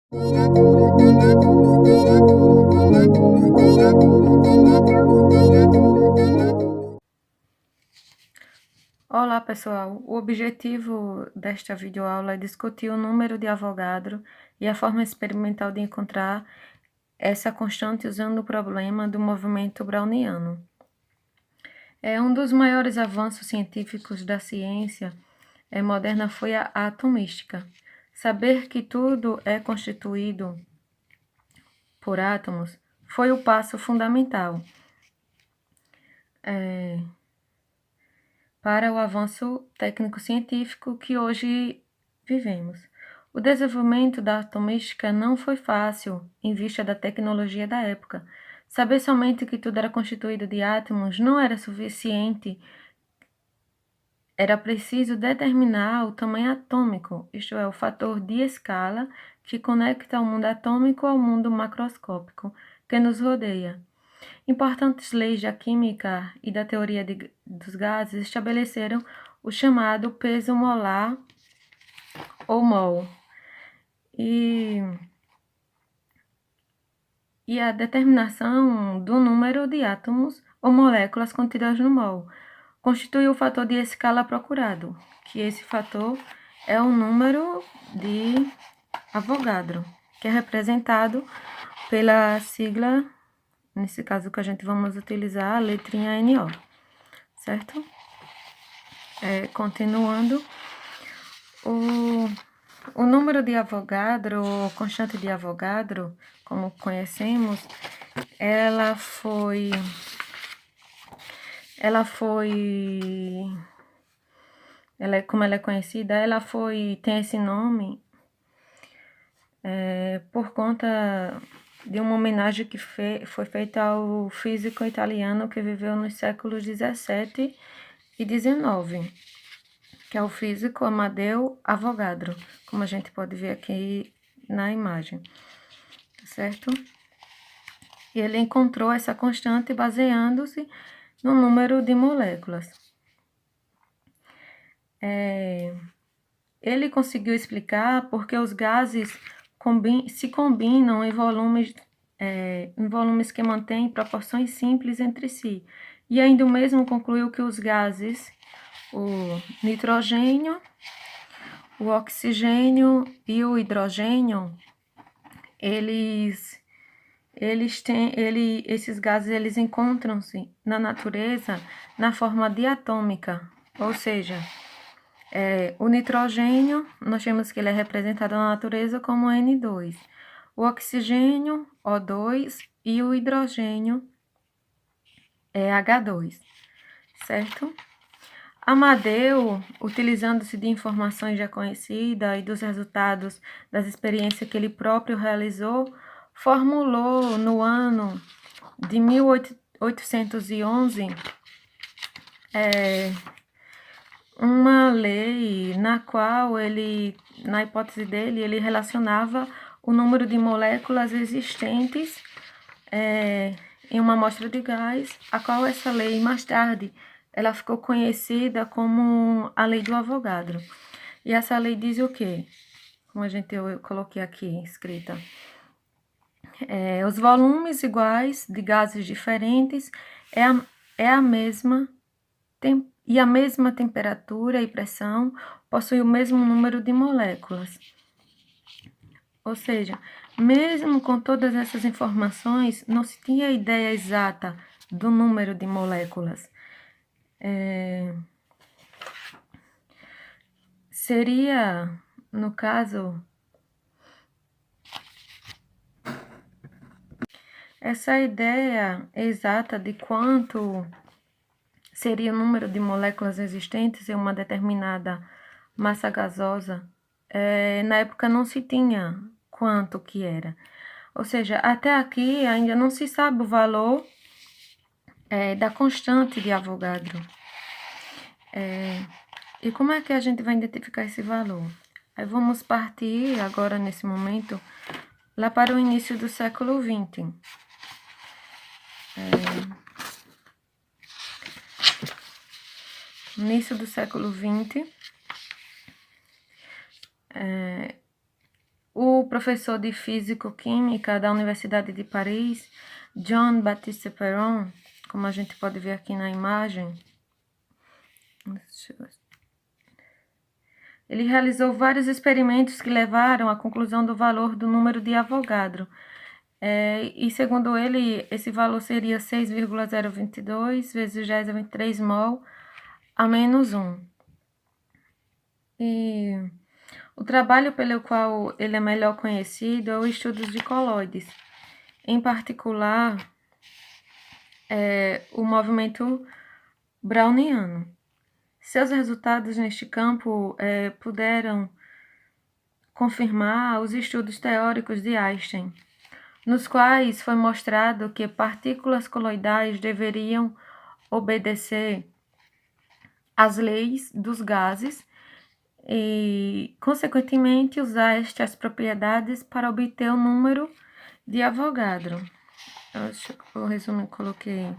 Olá pessoal, o objetivo desta videoaula é discutir o número de Avogadro e a forma experimental de encontrar essa constante usando o problema do movimento browniano. Um dos maiores avanços científicos da ciência moderna foi a atomística. Saber que tudo é constituído por átomos foi o passo fundamental para o avanço técnico-científico que hoje vivemos. O desenvolvimento da atomística não foi fácil em vista da tecnologia da época. Saber somente que tudo era constituído de átomos não era suficiente. Era preciso determinar o tamanho atômico, isto é, o fator de escala que conecta o mundo atômico ao mundo macroscópico que nos rodeia. Importantes leis da química e da teoria dos gases estabeleceram o chamado peso molar ou mol e a determinação do número de átomos ou moléculas contidas no mol constitui o fator de escala procurado, que esse fator é o número de Avogadro, que é representado pela sigla, nesse caso que a gente vamos utilizar a letrinha NO, certo? Continuando, o número de Avogadro, ou constante de Avogadro, como conhecemos, como ela é conhecida, tem esse nome por conta de uma homenagem que foi feita ao físico italiano que viveu nos séculos 17 e 19, que é o físico Amadeu Avogadro, como a gente pode ver aqui na imagem, certo? E ele encontrou essa constante baseando-se no número de moléculas. Ele conseguiu explicar porque os gases se combinam em volumes que mantêm proporções simples entre si. E ainda o mesmo concluiu que os gases, o nitrogênio, o oxigênio e o hidrogênio, esses gases eles encontram-se na natureza na forma diatômica, ou seja, o nitrogênio, nós temos que ele é representado na natureza como N2, o oxigênio, O2, e o hidrogênio é H2, certo? Amadeu, utilizando-se de informações já conhecidas e dos resultados das experiências que ele próprio realizou, formulou no ano de 1811 uma lei na qual na hipótese dele, ele relacionava o número de moléculas existentes em uma amostra de gás, a qual essa lei, mais tarde, ela ficou conhecida como a lei do Avogadro. E essa lei diz o quê? Como eu coloquei aqui, escrita. Os volumes iguais de gases diferentes é a mesma e a mesma temperatura e pressão possui o mesmo número de moléculas. Ou seja, mesmo com todas essas informações, não se tinha ideia exata do número de moléculas. Seria, no caso, essa ideia exata de quanto seria o número de moléculas existentes em uma determinada massa gasosa, na época não se tinha quanto que era. Ou seja, até aqui ainda não se sabe o valor da constante de Avogadro. E como é que a gente vai identificar esse valor? Aí vamos partir agora, nesse momento, lá para o início do século XX. início do século XX, o professor de Físico-Química da Universidade de Paris, Jean-Baptiste Perron, como a gente pode ver aqui na imagem, ele realizou vários experimentos que levaram à conclusão do valor do número de Avogadro. E segundo ele, esse valor seria 6,022 vezes 10 a 23 mol a menos 1. E o trabalho pelo qual ele é melhor conhecido é o estudo de coloides, em particular, o movimento browniano. Seus resultados neste campo puderam confirmar os estudos teóricos de Einstein, nos quais foi mostrado que partículas coloidais deveriam obedecer às leis dos gases e, consequentemente, usar estas propriedades para obter o número de Avogadro. Acho que o resumo eu coloquei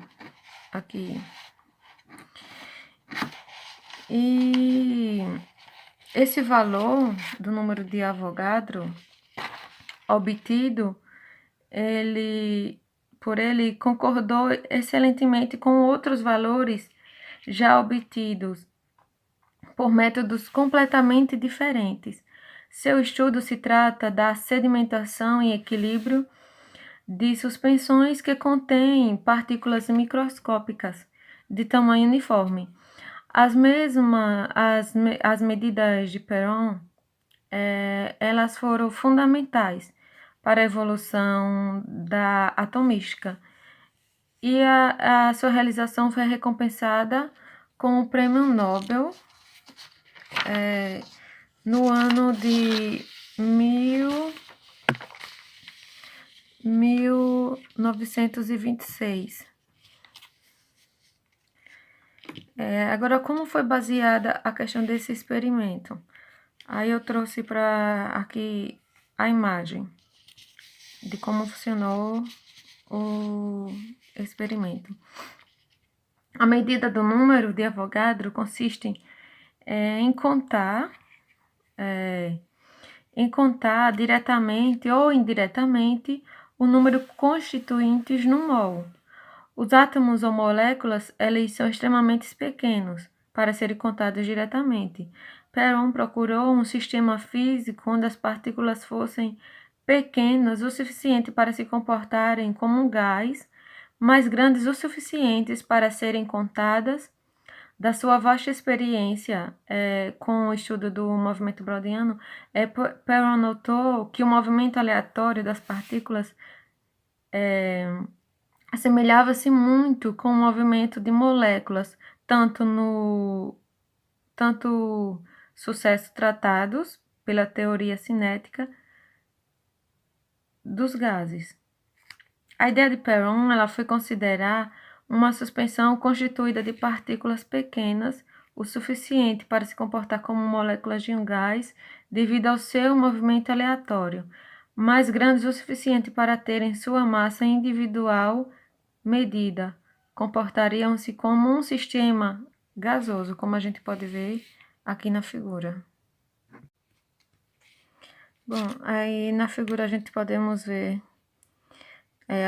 aqui. E esse valor do número de Avogadro obtido, por ele concordou excelentemente com outros valores já obtidos por métodos completamente diferentes. Seu estudo se trata da sedimentação e equilíbrio de suspensões que contêm partículas microscópicas de tamanho uniforme. As medidas de Perron, elas foram fundamentais para a evolução da atomística e a sua realização foi recompensada com o Prêmio Nobel no ano de 1926. Agora, como foi baseada a questão desse experimento? Aí eu trouxe para aqui a imagem de como funcionou o experimento. A medida do número de Avogadro consiste em contar diretamente ou indiretamente o número de constituintes no mol. Os átomos ou moléculas, eles são extremamente pequenos para serem contados diretamente. Perron procurou um sistema físico onde as partículas fossem pequenas o suficiente para se comportarem como um gás, mas grandes o suficientes para serem contadas. Da sua vasta experiência com o estudo do movimento browniano, Perron notou que o movimento aleatório das partículas assemelhava-se muito com o movimento de moléculas, tanto sucessos tratados pela teoria cinética dos gases. A ideia de Perron ela foi considerar uma suspensão constituída de partículas pequenas o suficiente para se comportar como moléculas de um gás devido ao seu movimento aleatório, mas grandes o suficiente para terem sua massa individual medida, comportariam-se como um sistema gasoso, como a gente pode ver aqui na figura. Bom, aí na figura a gente podemos ver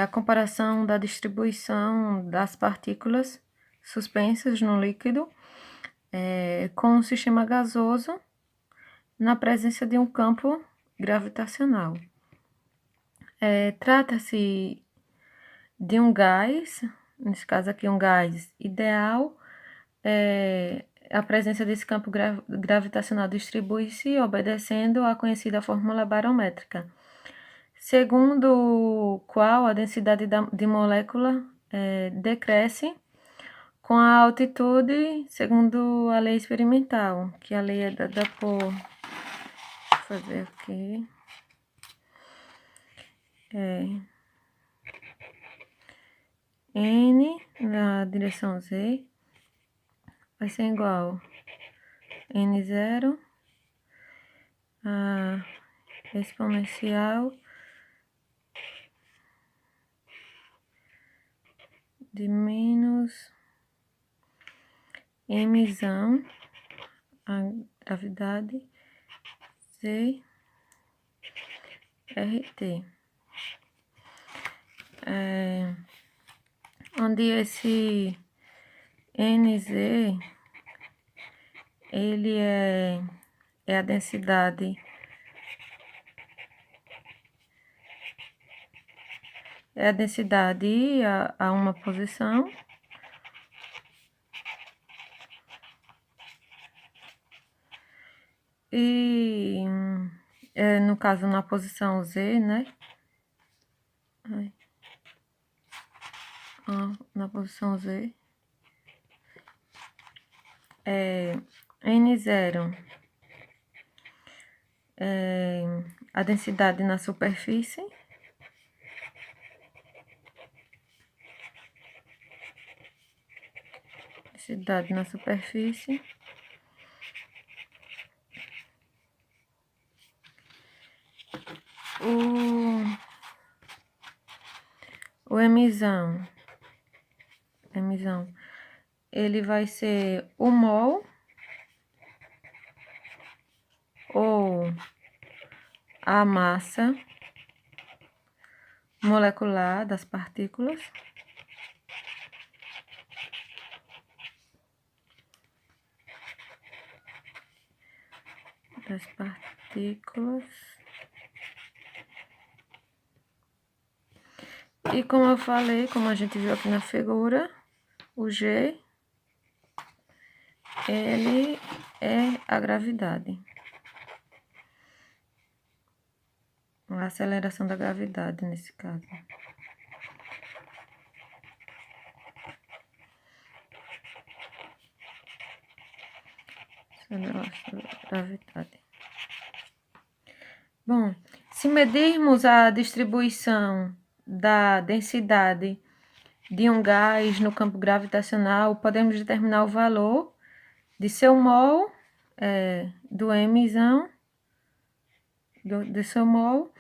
a comparação da distribuição das partículas suspensas no líquido com um sistema gasoso na presença de um campo gravitacional. Trata-se de um gás, nesse caso aqui um gás ideal, a presença desse campo gravitacional distribui-se obedecendo à conhecida fórmula barométrica, segundo o qual a densidade de molécula decresce com a altitude, segundo a lei experimental, que a lei é dada por... Deixa eu fazer aqui. N na direção Z vai ser igual a N0 a exponencial de menos Mzão, a gravidade, Z, RT. Onde esse NZ, ele é a densidade a uma posição. E no caso, na posição Z, né? Na posição Z. N0 a densidade na superfície. Densidade na superfície. O emissão, ele vai ser o mol ou a massa molecular das partículas. E como eu falei, como a gente viu aqui na figura, o G, ele é a gravidade. A aceleração da gravidade, nesse caso. Aceleração da gravidade. Bom, se medirmos a distribuição da densidade de um gás no campo gravitacional, podemos determinar o valor de seu mol, do emissão, de seu mol.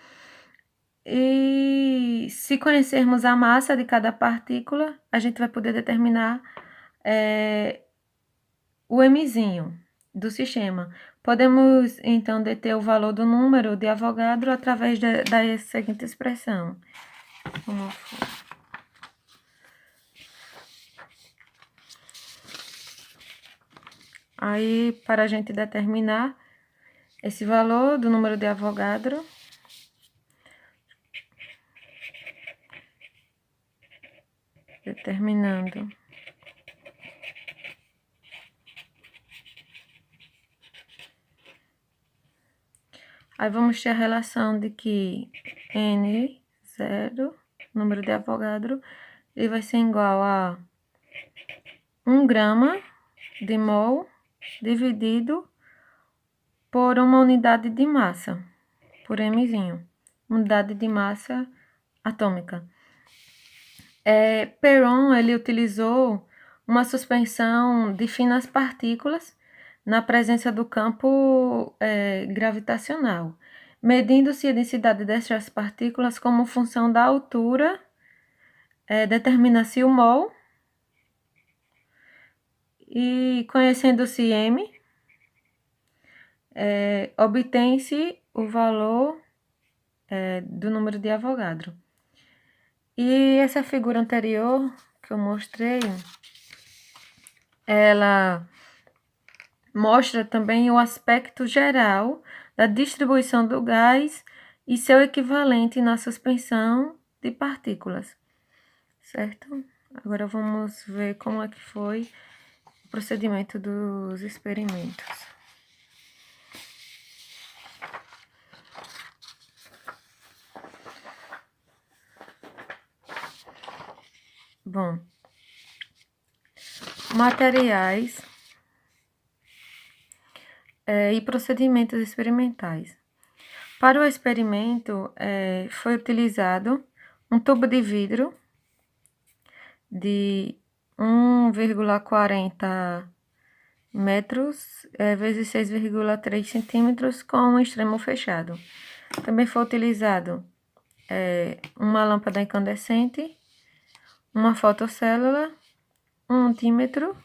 E se conhecermos a massa de cada partícula, a gente vai poder determinar o emisinho do sistema. Podemos, então, deter o valor do número de Avogadro através da seguinte expressão. Como for. Aí, para a gente determinar esse valor do número de Avogadro, determinando aí vamos ter a relação de que N0, número de Avogadro, ele vai ser igual a 1 grama de mol dividido por uma unidade de massa, por mzinho, unidade de massa atômica. Perron, ele utilizou uma suspensão de finas partículas na presença do campo gravitacional, medindo-se a densidade dessas partículas como função da altura, determina-se o mol, e conhecendo-se M, obtém-se o valor do número de Avogadro. E essa figura anterior que eu mostrei, ela mostra também o aspecto geral da distribuição do gás e seu equivalente na suspensão de partículas, certo? Agora vamos ver como é que foi o procedimento dos experimentos. Bom, materiais e procedimentos experimentais. Para o experimento, foi utilizado um tubo de vidro de 1,40 metros vezes 6,3 centímetros com um extremo fechado. Também foi utilizado uma lâmpada incandescente, uma fotocélula, um multímetro,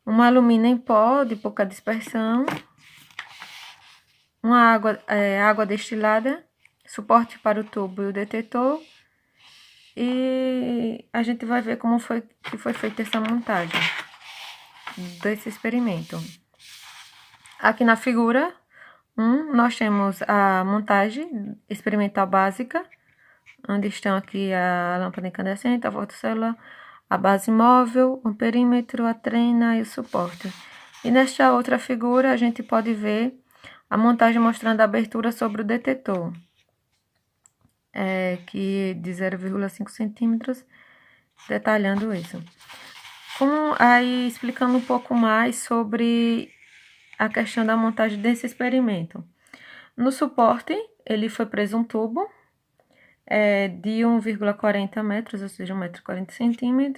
uma alumina em pó de pouca dispersão, uma água destilada, suporte para o tubo e o detetor. E a gente vai ver como foi que foi feita essa montagem desse experimento. Aqui na figura 1, nós temos a montagem experimental básica, onde estão aqui a lâmpada incandescente, a fotocélula, a base móvel, o perímetro, a trena e o suporte. E nesta outra figura a gente pode ver a montagem mostrando a abertura sobre o detetor, que de 0,5 centímetros, detalhando isso. Aí explicando um pouco mais sobre a questão da montagem desse experimento. No suporte, ele foi preso um tubo de 1,40 metros, ou seja, 1,40 m,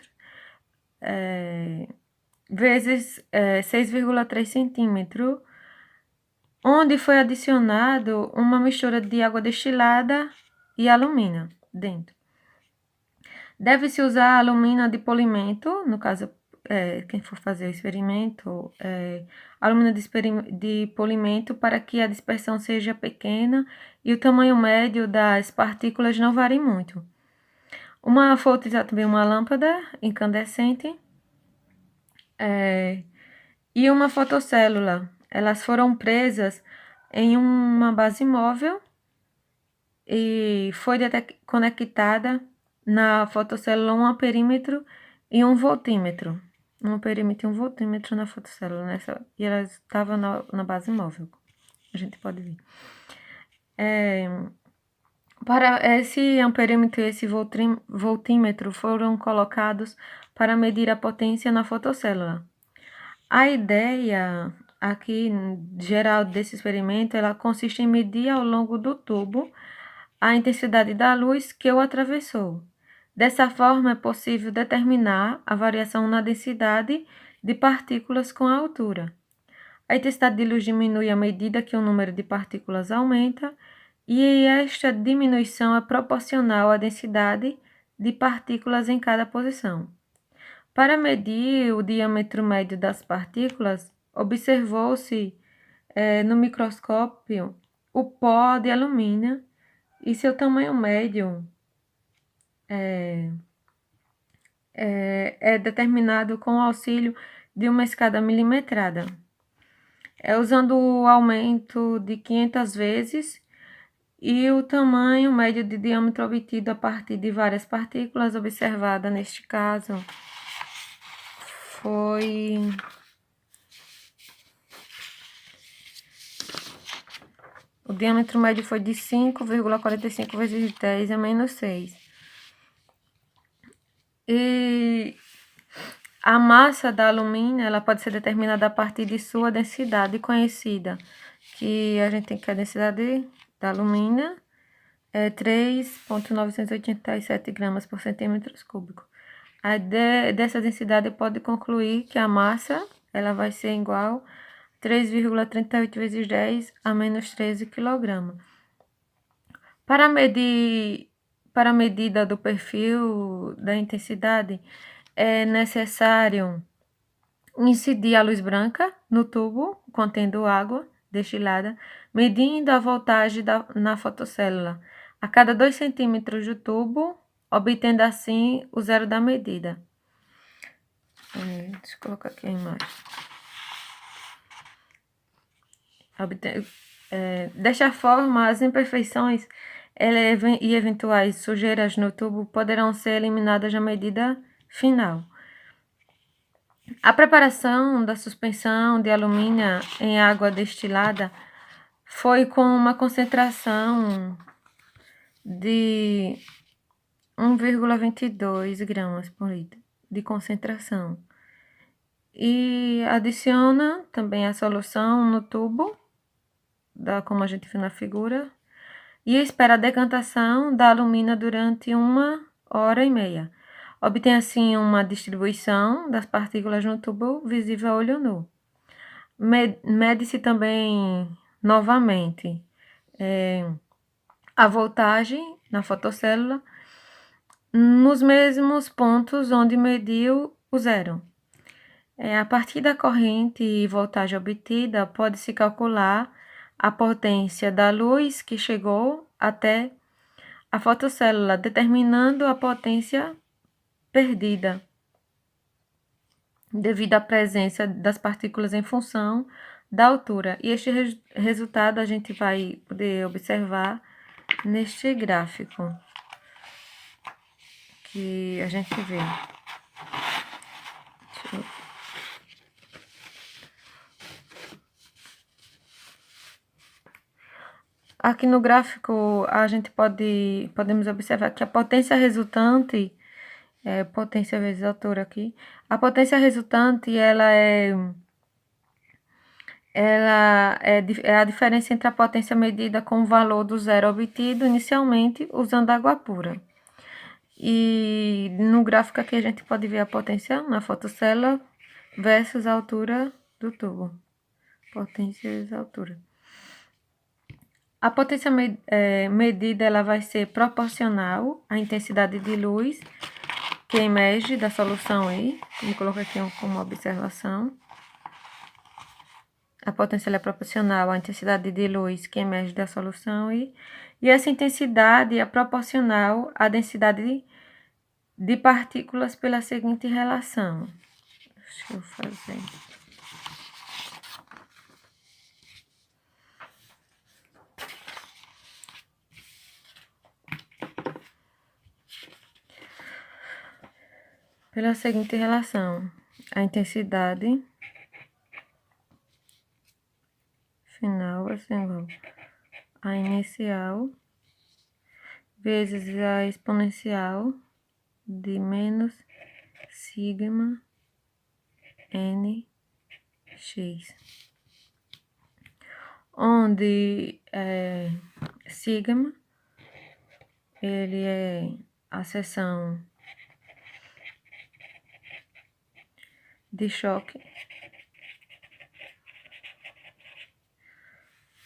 vezes 6,3 centímetros, onde foi adicionado uma mistura de água destilada e alumina dentro. Deve-se usar alumina de polimento, no caso, quem for fazer o experimento, alumina de polimento, para que a dispersão seja pequena e o tamanho médio das partículas não varie muito. Foi utilizada também uma lâmpada incandescente e uma fotocélula. Elas foram presas em uma base móvel e foi conectada na fotocélula um perímetro e um voltímetro. Um perímetro e um voltímetro na fotocélula, e elas estavam na base móvel, a gente pode ver. Para esse amperímetro e esse voltímetro foram colocados para medir a potência na fotocélula. A ideia aqui geral desse experimento, ela consiste em medir ao longo do tubo a intensidade da luz que o atravessou. Dessa forma, é possível determinar a variação na densidade de partículas com a altura. A intensidade de luz diminui à medida que o número de partículas aumenta, e esta diminuição é proporcional à densidade de partículas em cada posição. Para medir o diâmetro médio das partículas, observou-se no microscópio o pó de alumínio e seu tamanho médio é determinado com o auxílio de uma escada milimetrada. Usando o aumento de 500 vezes e o tamanho médio de diâmetro obtido a partir de várias partículas, observada neste caso foi o diâmetro médio foi de 5,45 vezes 10 a menos 6. E a massa da alumínio, ela pode ser determinada a partir de sua densidade conhecida, que a gente tem que a densidade da alumínio é 3,987 gramas por centímetro cúbico. Dessa densidade pode concluir que a massa ela vai ser igual a 3,38 vezes 10 a menos 13 kg. Para a medida do perfil da intensidade, é necessário incidir a luz branca no tubo contendo água destilada, medindo a voltagem na fotocélula a cada 2 centímetros do tubo, obtendo assim o zero da medida. Deixa eu colocar aqui a imagem. Desta forma, as imperfeições e eventuais sujeiras no tubo poderão ser eliminadas na medida final. A preparação da suspensão de alumínio em água destilada foi com uma concentração de 1,22 gramas por litro de concentração. E adiciona também a solução no tubo, como a gente viu na figura, e espera a decantação da alumina durante 1h30. Obtém assim uma distribuição das partículas no tubo visível a olho nu. Mede-se também novamente a voltagem na fotocélula nos mesmos pontos onde mediu o zero. A partir da corrente e voltagem obtida, pode-se calcular a potência da luz que chegou até a fotocélula, determinando a potência perdida devido à presença das partículas em função da altura. E este resultado a gente vai poder observar neste gráfico que a gente vê. Aqui no gráfico a gente podemos observar que a potência resultante, potência vezes altura aqui, a potência resultante ela é a diferença entre a potência medida com o valor do zero obtido inicialmente usando água pura. E no gráfico aqui a gente pode ver a potência na fotocélula versus a altura do tubo. Potência vezes altura. A potência medida ela vai ser proporcional à intensidade de luz que emerge da solução I. Vou colocar aqui como observação. A potência é proporcional à intensidade de luz que emerge da solução I. E essa intensidade é proporcional à densidade de partículas pela seguinte relação. Deixa eu fazer. Pela seguinte relação, a intensidade final vai ser igual a inicial vezes a exponencial de menos sigma nx, onde sigma ele é a seção de choque,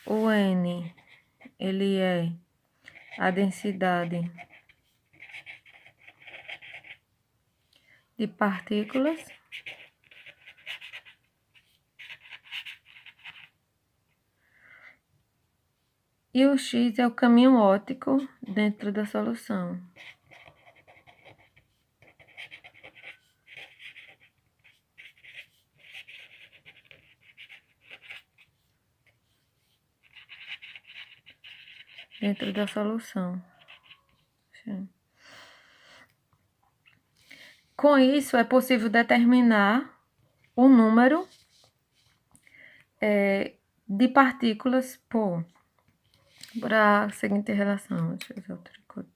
o n ele é a densidade de partículas e o x é o caminho óptico dentro da solução. Dentro da solução. Com isso, é possível determinar o número de partículas por a seguinte relação. Deixa eu ver outra coisa.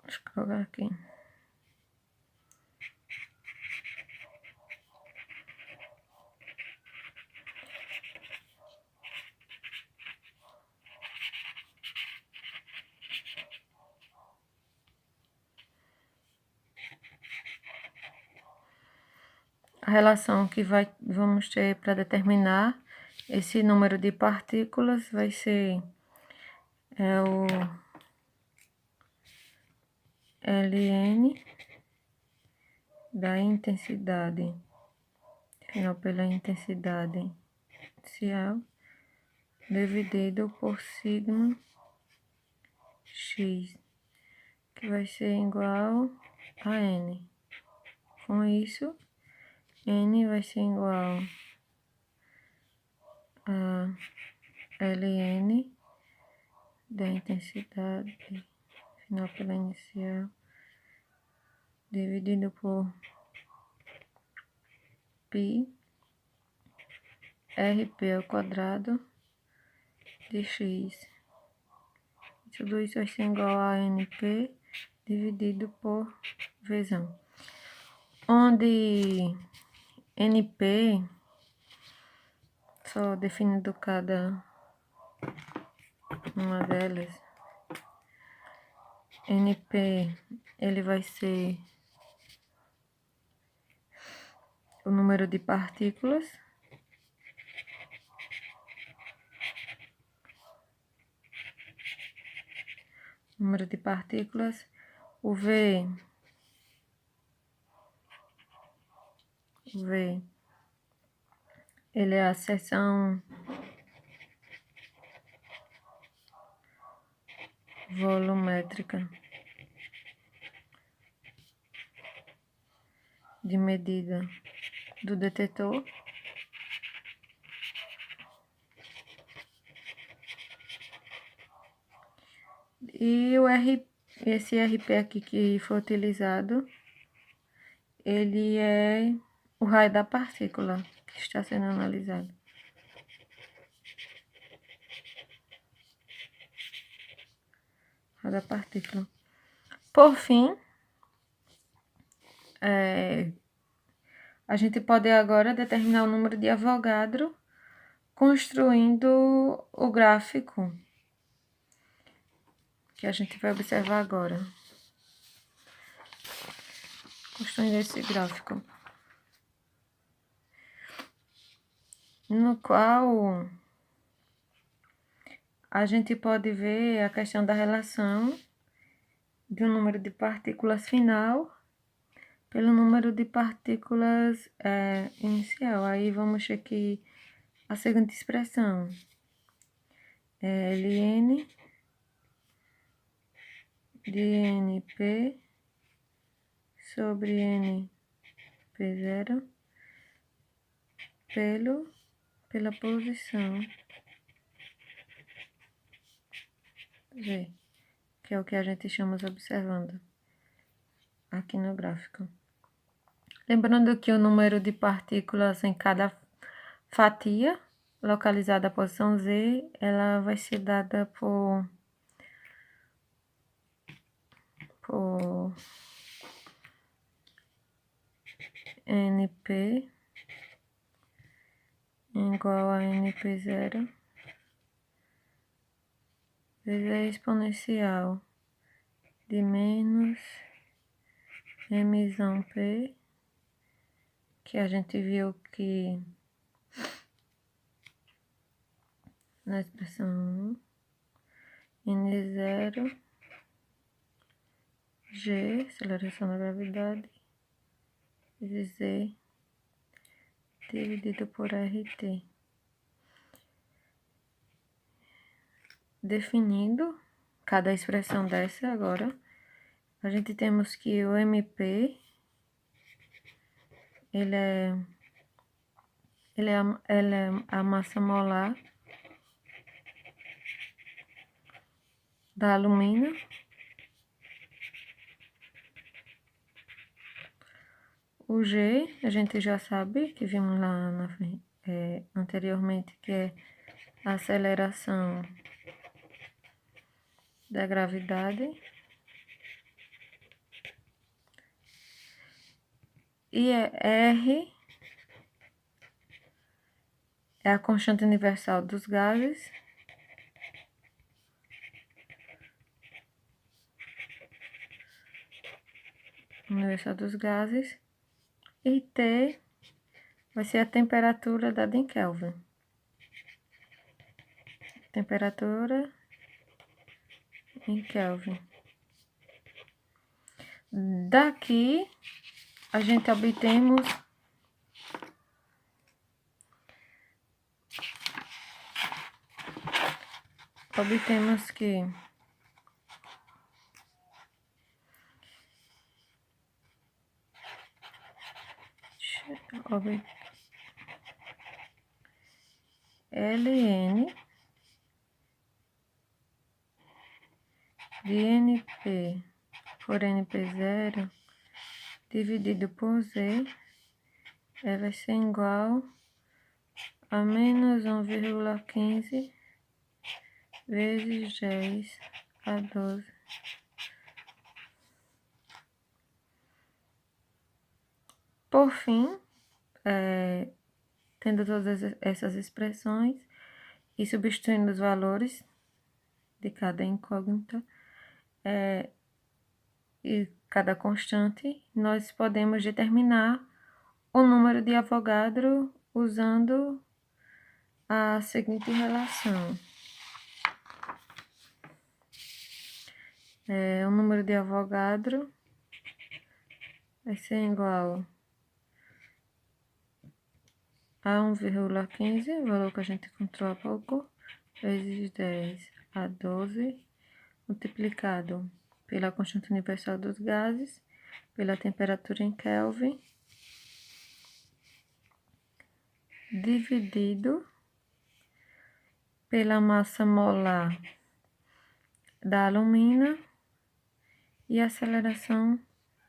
Deixa eu colocar aqui. A relação que vamos ter para determinar esse número de partículas vai ser o Ln da intensidade final pela intensidade inicial dividido por sigma x, que vai ser igual a n. Com isso, n vai ser igual a Ln da intensidade final pela inicial dividido por π rp ao quadrado de x. Tudo isso vai ser igual a np dividido por V1. Onde np, só definindo cada uma delas, np ele vai ser o número de partículas o V ele é a seção volumétrica de medida do detetor. E esse RP aqui que foi utilizado, ele é o raio da partícula que está sendo analisado. Raio da partícula. Por fim, a gente pode agora determinar o número de Avogadro construindo o gráfico que a gente vai observar agora. Construindo esse gráfico, no qual a gente pode ver a questão da relação do número de partículas final pelo número de partículas inicial. Aí vamos ter aqui a seguinte expressão: Ln de Np sobre Np0 pela posição V, que é o que a gente chama observando aqui no gráfico. Lembrando que o número de partículas em cada fatia localizada à posição Z, ela vai ser dada por Np igual a Np0 vezes a exponencial de menos Mp, que a gente viu que na expressão N0 G, aceleração da gravidade, vezes Z dividido por RT. Definindo cada expressão dessa agora, a gente temos que o MP, ele é a massa molar da alumínio. O G, a gente já sabe, que vimos lá anteriormente, que é a aceleração da gravidade. E R é a constante universal dos gases. Universal dos gases. E T vai ser a temperatura dada em Kelvin. Temperatura em Kelvin. Daqui a gente obtemos que Ln de Np por Np0 dividido por Z vai ser igual a menos 1,15 vezes 10 a 12. Por fim, tendo todas essas expressões e substituindo os valores de cada incógnita e cada constante, nós podemos determinar o número de Avogadro usando a seguinte relação. O número de Avogadro vai ser igual a 1,15, o valor que a gente encontrou há pouco, vezes 10 a 12, multiplicado pela constante universal dos gases, pela temperatura em Kelvin, dividido pela massa molar da alumina e a aceleração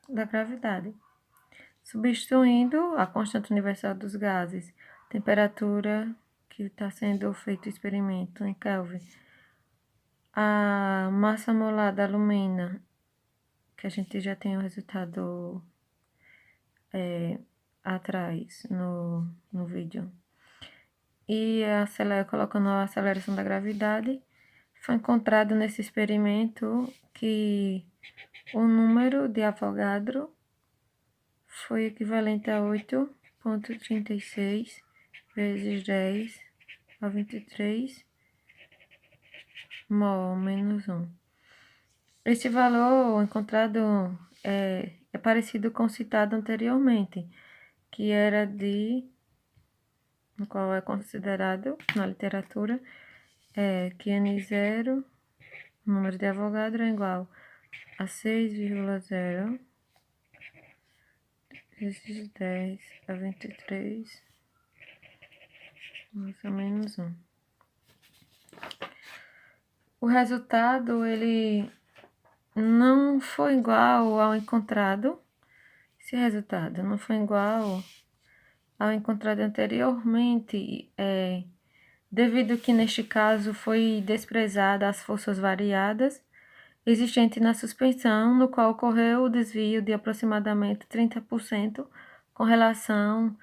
da gravidade. Substituindo a constante universal dos gases, temperatura que está sendo feito o experimento em Kelvin, a massa molar da alumina, que a gente já tem o resultado atrás no vídeo, e colocando a aceleração da gravidade, foi encontrado nesse experimento que o número de Avogadro foi equivalente a 8,36 vezes 10 a 23 mol menos 1. Este valor encontrado é parecido com o citado anteriormente, que era no qual é considerado na literatura que N0, o número de Avogadro, é igual a 6,0 vezes 10 a 23 mais ou menos 1. O resultado, ele não foi igual ao encontrado. Esse resultado não foi igual ao encontrado anteriormente, devido que neste caso foi desprezada as forças variadas existente na suspensão, no qual ocorreu o desvio de aproximadamente 30% com relação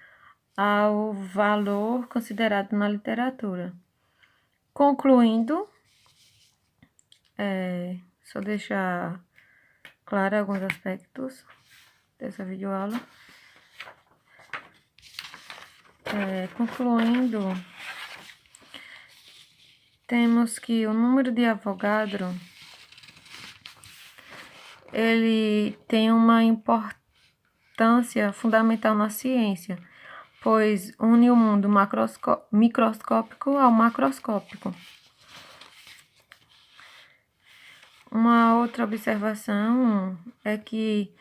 ao valor considerado na literatura. Concluindo, só deixar claro alguns aspectos dessa videoaula. Concluindo, temos que o número de Avogadro ele tem uma importância fundamental na ciência, pois une o mundo microscópico ao macroscópico. Uma outra observação é que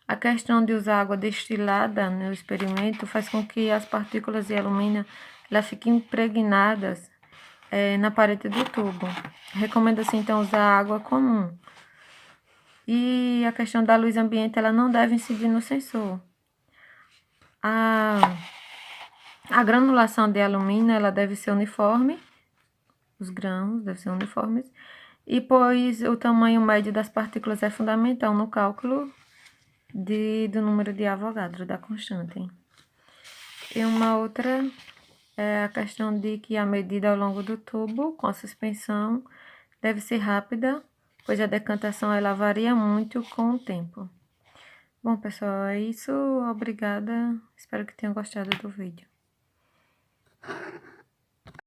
a questão de usar água destilada no experimento faz com que as partículas de alumínio elas fiquem impregnadas na parede do tubo. Recomenda-se então usar água comum. E a questão da luz ambiente ela não deve incidir no sensor. A granulação de alumínio ela deve ser uniforme, os grãos devem ser uniformes, e pois o tamanho médio das partículas é fundamental no cálculo do número de Avogadro, da constante. E uma outra é a questão de que a medida ao longo do tubo com a suspensão deve ser rápida, pois a decantação ela varia muito com o tempo. Bom, pessoal, é isso. Obrigada. Espero que tenham gostado do vídeo.